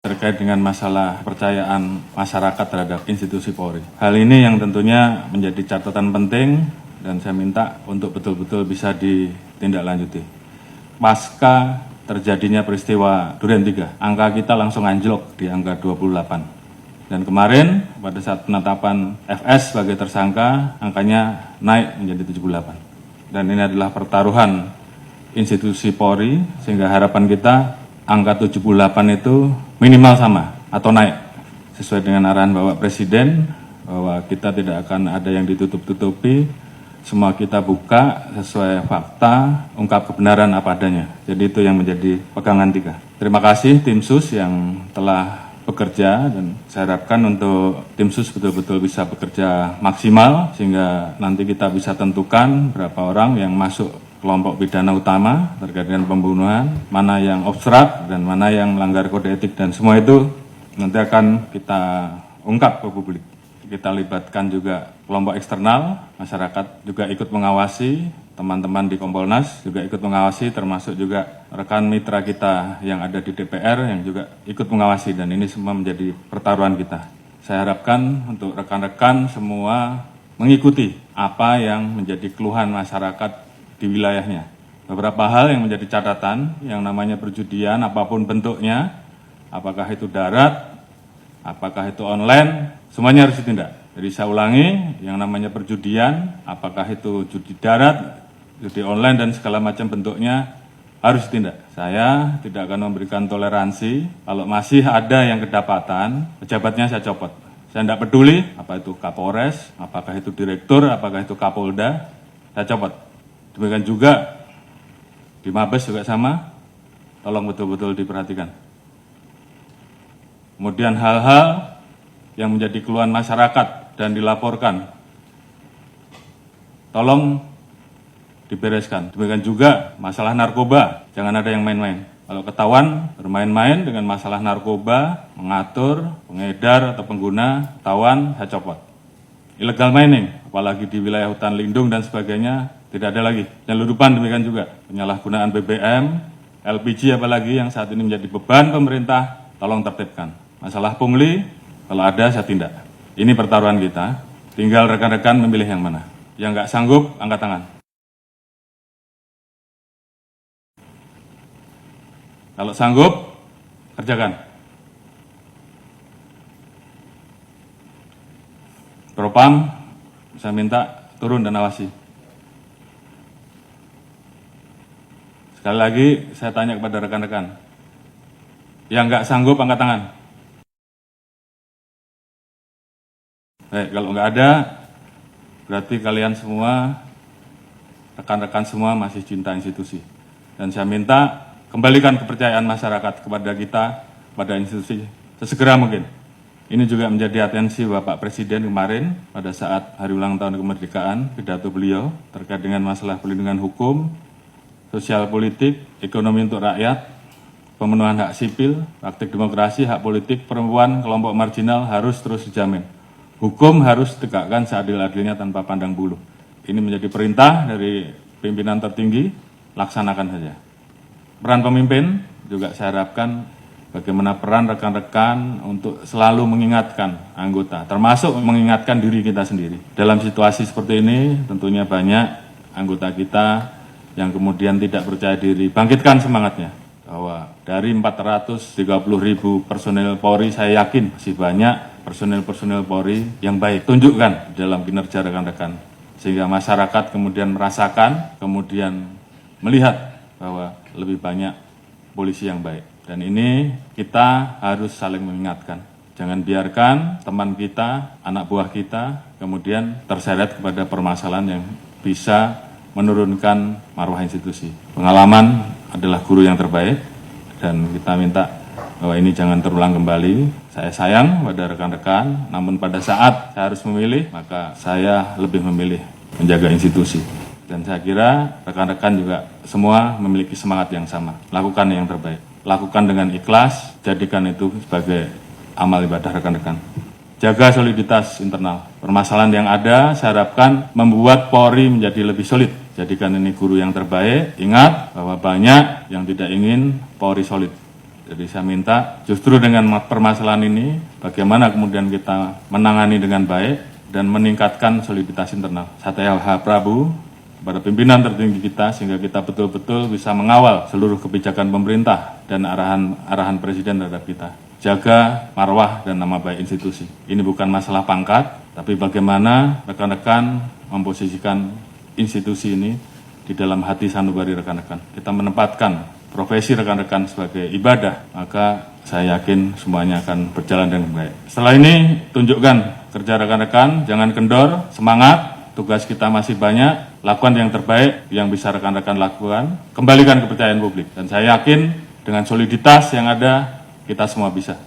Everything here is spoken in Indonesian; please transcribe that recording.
terkait dengan masalah kepercayaan masyarakat terhadap institusi Polri. Hal ini yang tentunya menjadi catatan penting dan saya minta untuk betul-betul bisa ditindaklanjuti. Pasca terjadinya peristiwa Duren 3, angka kita langsung anjlok di angka 28. Dan kemarin pada saat penetapan FS sebagai tersangka, angkanya naik menjadi 78. Dan ini adalah pertaruhan institusi Polri, sehingga harapan kita angka 78 itu minimal sama atau naik. Sesuai dengan arahan Bapak Presiden, bahwa kita tidak akan ada yang ditutup-tutupi, semua kita buka sesuai fakta, ungkap kebenaran apa adanya. Jadi itu yang menjadi pegangan 3. Terima kasih tim SUS yang telah bekerja dan saya harapkan untuk tim SUS betul-betul bisa bekerja maksimal sehingga nanti kita bisa tentukan berapa orang yang masuk kelompok pidana utama terkait dengan pembunuhan, mana yang obstrak dan mana yang melanggar kode etik, dan semua itu nanti akan kita ungkap ke publik. Kita libatkan juga kelompok eksternal, masyarakat juga ikut mengawasi, teman-teman di Kompolnas juga ikut mengawasi, termasuk juga rekan mitra kita yang ada di DPR yang juga ikut mengawasi, dan ini semua menjadi pertaruhan kita. Saya harapkan untuk rekan-rekan semua mengikuti apa yang menjadi keluhan masyarakat di wilayahnya. Beberapa hal yang menjadi catatan, yang namanya perjudian, apapun bentuknya, apakah itu darat, apakah itu online, semuanya harus ditindak. Jadi saya ulangi, yang namanya perjudian, apakah itu judi darat, judi online, dan segala macam bentuknya harus ditindak. Saya tidak akan memberikan toleransi, kalau masih ada yang kedapatan, pejabatnya saya copot. Saya tidak peduli, apa itu Kapolres, apakah itu Direktur, apakah itu Kapolda, saya copot. Demikian juga di Mabes juga sama, tolong betul-betul diperhatikan. Kemudian hal-hal yang menjadi keluhan masyarakat dan dilaporkan, tolong dibereskan. Demikian juga masalah narkoba, jangan ada yang main-main. Kalau ketahuan bermain-main dengan masalah narkoba, mengatur, pengedar atau pengguna, ketahuan, saya copot. Illegal mining, apalagi di wilayah hutan lindung dan sebagainya, tidak ada lagi. Penyeludupan demikian juga. Penyalahgunaan BBM, LPG apalagi yang saat ini menjadi beban pemerintah, tolong tertibkan. Masalah pungli, kalau ada saya tindak. Ini pertaruhan kita, tinggal rekan-rekan memilih yang mana. Yang nggak sanggup, angkat tangan. Kalau sanggup, kerjakan. Propam, saya minta turun dan awasi. Sekali lagi, saya tanya kepada rekan-rekan. Yang nggak sanggup, angkat tangan. Baik, kalau nggak ada, berarti kalian semua, rekan-rekan semua masih cinta institusi. Dan saya minta kembalikan kepercayaan masyarakat kepada kita, pada institusi, sesegera mungkin. Ini juga menjadi atensi Bapak Presiden kemarin pada saat hari ulang tahun kemerdekaan, pidato beliau terkait dengan masalah perlindungan hukum, sosial politik, ekonomi untuk rakyat, pemenuhan hak sipil, praktik demokrasi, hak politik, perempuan, kelompok marginal harus terus dijamin. Hukum harus ditegakkan seadil-adilnya tanpa pandang bulu. Ini menjadi perintah dari pimpinan tertinggi, laksanakan saja. Peran pemimpin juga saya harapkan bagaimana peran rekan-rekan untuk selalu mengingatkan anggota, termasuk mengingatkan diri kita sendiri. Dalam situasi seperti ini, tentunya banyak anggota kita yang kemudian tidak percaya diri. Bangkitkan semangatnya, bahwa dari 430.000 personil Polri, saya yakin masih banyak personil-personil Polri yang baik. Tunjukkan dalam kinerja rekan-rekan, sehingga masyarakat kemudian merasakan, kemudian melihat bahwa lebih banyak polisi yang baik. Dan ini kita harus saling mengingatkan. Jangan biarkan teman kita, anak buah kita, kemudian terseret kepada permasalahan yang bisa menurunkan marwah institusi. Pengalaman adalah guru yang terbaik, dan kita minta bahwa ini jangan terulang kembali. Saya sayang pada rekan-rekan, namun pada saat saya harus memilih, maka saya lebih memilih menjaga institusi. Dan saya kira rekan-rekan juga semua memiliki semangat yang sama. Lakukan yang terbaik. Lakukan dengan ikhlas, jadikan itu sebagai amal ibadah rekan-rekan. Jaga soliditas internal. Permasalahan yang ada, saya harapkan membuat Polri menjadi lebih solid. Jadikan ini guru yang terbaik. Ingat bahwa banyak yang tidak ingin Polri solid. Jadi saya minta justru dengan permasalahan ini, bagaimana kemudian kita menangani dengan baik dan meningkatkan soliditas internal. Saya Prabu kepada pimpinan tertinggi kita sehingga kita betul-betul bisa mengawal seluruh kebijakan pemerintah dan arahan Presiden terhadap kita. Jaga marwah dan nama baik institusi. Ini bukan masalah pangkat, tapi bagaimana rekan-rekan memposisikan institusi ini di dalam hati sanubari rekan-rekan. Kita menempatkan profesi rekan-rekan sebagai ibadah, maka saya yakin semuanya akan berjalan dengan baik. Setelah ini, tunjukkan kerja rekan-rekan, jangan kendor, semangat, tugas kita masih banyak, lakukan yang terbaik yang bisa rekan-rekan lakukan, kembalikan kepercayaan publik. Dan saya yakin dengan soliditas yang ada, kita semua bisa.